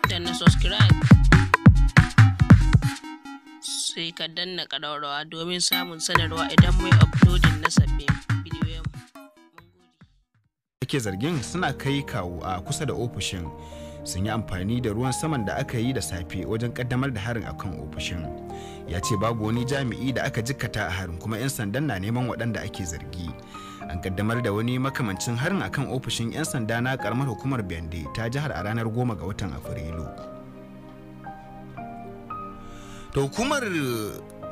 danna subscribe sai ka danna ƙararrawa domin samun sanarwa idan mai uploading na sabbin bidiyon. Ake zargin suna kai kawo a kusa da ofishin sun yi amfani da ruwan saman da aka yi da safe wajen kaddamar da harin akan ofishin. Ya ce babu wani jami'i da aka jikkata a harin, kuma 'yan sandan na neman waɗanda ake zargi. An kaddamar da wani makamancin harin akan ofishin 'yan sanda na karamar hukumar Bende ta jihar a ranar 10 ga watan Afrilu. To hukumar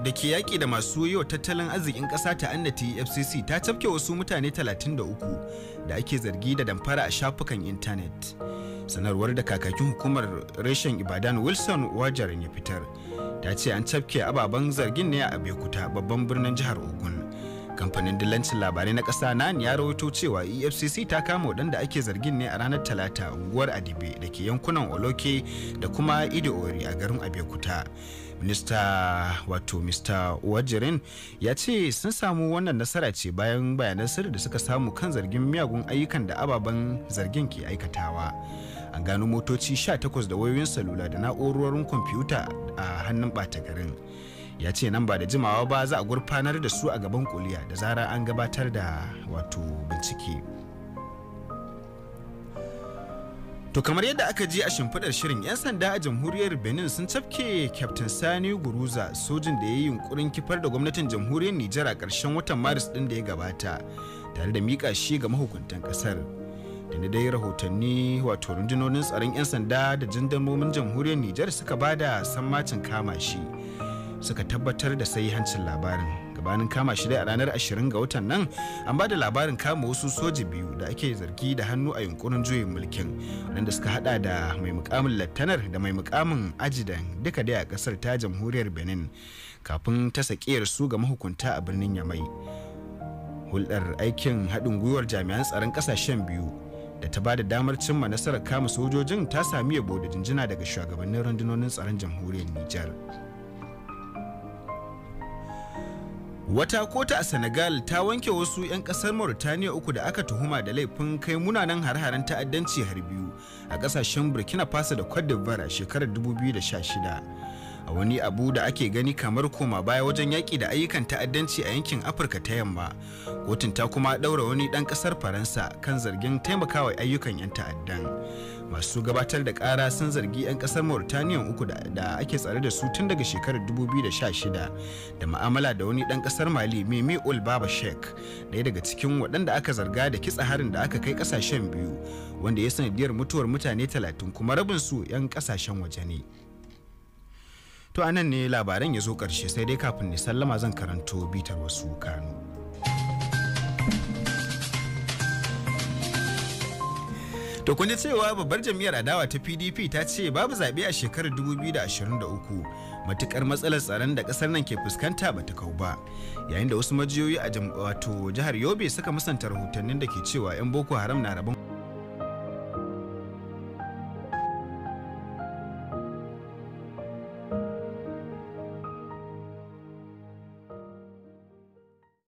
da ke yaƙi da masu yi wa tattalin arzikin ƙasa ta annati FCC ta cafke wasu mutane 33 da ake zargi da damfara a shafukan intanet. Sanarwar da kakakin hukumar reshen Ibadan Wilson Wajarin ya fitar ta ce an cafke ababen zargin ne a Abeokuta, babban birnin jihar Ogun. Kamfanin dillancin labarai na ƙasa nan ya rawaito cewa EFCC ta kama waɗanda ake zargin ne a ranar Talata unguwar Adibe da ke yankunan Oloke da kuma Ido-Ori a garin Abeokuta. Mr. Wajirin ya ce sun samu wannan nasara ce bayan bayanan sirri da suka samu kan zargin miyagun ayyukan da ababen zargin ke aikatawa. An gano motoci 18 da wayoyin salula da na'urorin kwamfuta a hannun ɓata garin. Ya ce nan ba da jimawa ba za a gurfanar da su a gaban kuliya da zarar an gabatar da bincike. To kamar yadda aka ji a shimfiɗar shirin, 'yan sanda a jamhuriyar Benin sun cafke Kyaftin Sani Guruza, sojin da ya yi yunkurin kifar da gwamnatin jamhuriyar Nijar a ƙarshen watan Maris ɗin da ya gabata, tare da miƙa shi ga mahukuntan ƙasar. Da dai rahotanni rundunonin tsaron 'yan sanda da jandarmomin jamhuriyar Nijar suka ba da sammacin kama shi, suka tabbatar da hancin labarin. Gabanin kama shi dai a ranar 20 ga watan nan an ba da labarin kama wasu soji biyu da ake zargi da hannu a yunkurin juyin mulkin, waɗanda suka hada da mai mukamin lattanar da mai mukamin ajidan, duka dai a kasar ta jamhuriyar Benin, kafin ta sakiyar su ga mahukunta a birnin Yamai. Hulɗar aikin haɗin gwiwar jami'an tsaron ƙasashen biyu da ta ba da damar cimma nasarar kama sojojin ta sami yabo da jinjina daga shugabannin rundunonin tsaron jamhuriyar Nijar. Wata kota a Senegal ta wanke wasu 'yan kasar Mauritania 3 da aka tuhuma da laifin kai munanan har-haren ta'addanci har biyu a kasashen Burkina Faso da Cote d'Ivoire a shekarar 2016. A wani abu da ake gani kamar koma baya wajen yaƙi da ayyukan ta'addanci a yankin Afirka ta Yamma, kotun ta kuma ɗaura wani ɗan ƙasar Faransa kan zargin taimakawa ayyukan 'yan ta'addan. Masu gabatar da ƙara sun zargi 'yan ƙasar Mauritania 3 da ake tsare da su tun daga shekarar 2016 da ma'amala da wani ɗan ƙasar Mali, Mimi Ul Baba Sheikh, ɗaya daga cikin waɗanda aka zarga da kitsa harin da aka kai ƙasashen biyu, wanda ya sanadiyar mutuwar mutane 30, kuma rabin su 'yan ƙasashen waje ne. To anan ne labaran ya zo ƙarshe, sai dai kafin ni sallama zan karanto bitar wasu kanu. To kun ji cewa babbar jam'iyyar adawa ta PDP ta ce babu zaɓe a shekarar 2023 matukar matsalar tsaron da ƙasar nan ke fuskanta ba ta kau ba, yayin da wasu majiyoyi a jihar Yobe suka musanta rahotannin da ke cewa 'yan Boko Haram na rabon